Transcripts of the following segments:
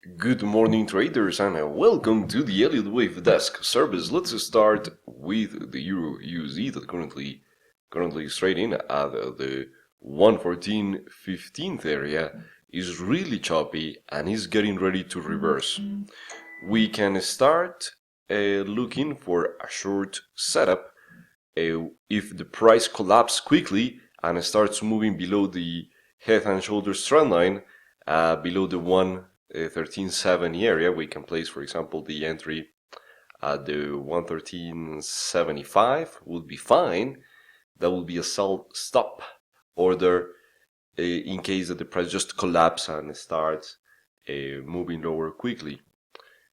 Good morning, traders, and welcome to the Elliott Wave Desk service. Let's start with the Euro USD that currently is trading at the 114.15 area. Is really choppy and is getting ready to reverse. We can start looking for a short setup if the price collapses quickly and starts moving below the head and shoulders trend line, below the 113.70 area. We can place, for example, the entry at the 113.75 would be fine. That will be a sell stop order in case that the price just collapses and starts moving lower quickly.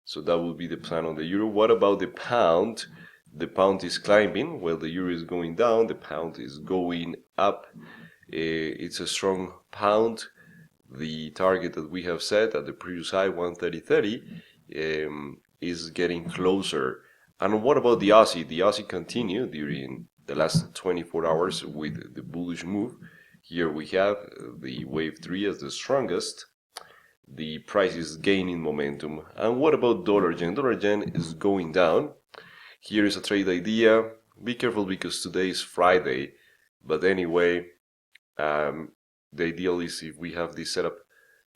So that would be the plan on the euro. What about the pound? The pound is climbing while the euro is going down. The pound is going up. It's a strong pound. The target that we have set at the previous high, 130.30, is getting closer. And what about the Aussie? The Aussie continued during the last 24 hours with the bullish move. Here we have the wave 3 as the strongest. The price is gaining momentum. And what about dollar yen? Dollar yen is going down. Here is a trade idea. Be careful because today is Friday. But anyway, the ideal is if we have this setup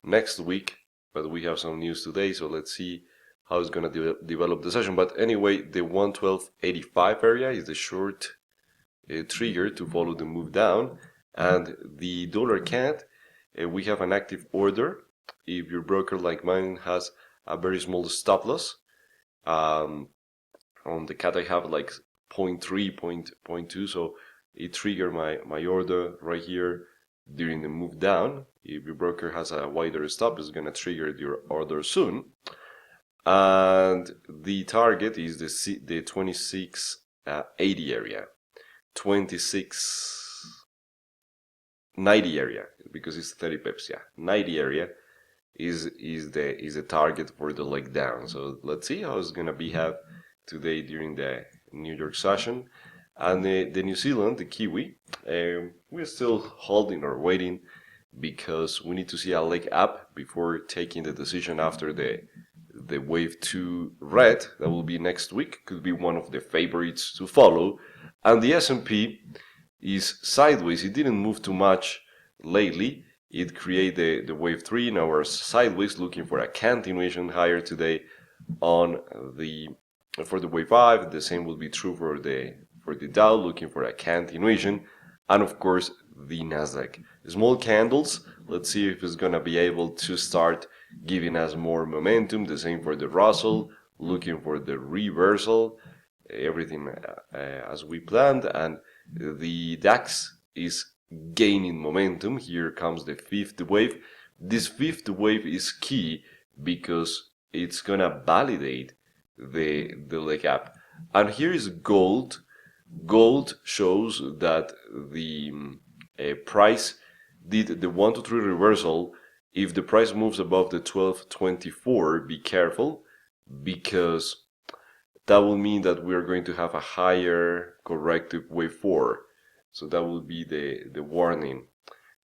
next week, but we have some news today, so let's see how it's going to develop the session. But anyway, the 112.85 area is the short trigger to follow the move down, and the dollar CAD, we have an active order. If your broker like mine has a very small stop loss, on the CAD I have like 0.3, 0.2, so it triggered my order right here during the move down. If your broker has a wider stop, it's going to trigger your order soon. And the target is the 26.80 area, 26.90 area, because it's 30 pips. Yeah, 90 area is the target for the leg down. So let's see how it's going to behave today during the New York session. And the New Zealand, the Kiwi, we're still holding or waiting because we need to see a leg up before taking the decision after the wave 2 red. That will be next week. Could be one of the favorites to follow. And the S&P is sideways. It didn't move too much lately. It created the wave 3. Now we're sideways, looking for a continuation higher today on for the wave 5. The same will be true for the Dow, looking for a continuation, and of course the Nasdaq. Small candles. Let's see if it's gonna be able to start giving us more momentum. The same for the Russell, looking for the reversal. Everything as we planned, and the DAX is gaining momentum. Here comes the fifth wave. This fifth wave is key because it's gonna validate the leg up. And here is gold. Gold shows that the price did the 1 to 3 reversal. If the price moves above the 12.24, be careful, because that will mean that we are going to have a higher corrective wave 4. So that will be the warning.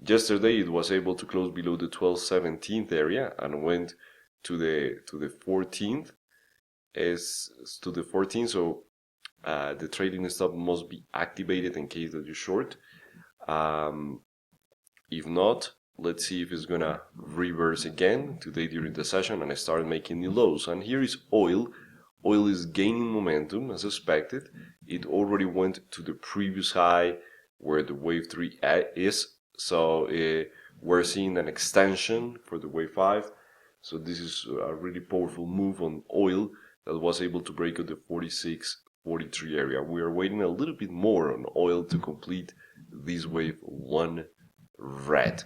Yesterday it was able to close below the 12.17 area and went to the 14th. So the trading stop must be activated in case that you're short. If not, let's see if it's gonna reverse again today during the session and start making new lows. And here is oil. Oil is gaining momentum as expected. It already went to the previous high where the wave 3 is. So we're seeing an extension for the wave 5. So this is a really powerful move on oil that was able to break out the 46.43 area. We are waiting a little bit more on oil to complete this wave 1 red.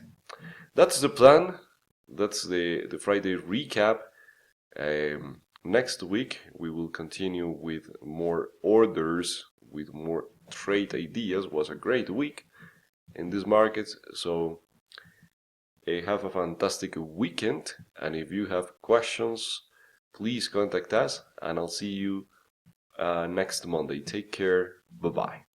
That's the plan. That's the Friday recap. Next week we will continue with more orders, with more trade ideas. It was a great week in these markets, so have a fantastic weekend. And if you have questions, please contact us, and I'll see you next Monday. Take care. Bye-bye.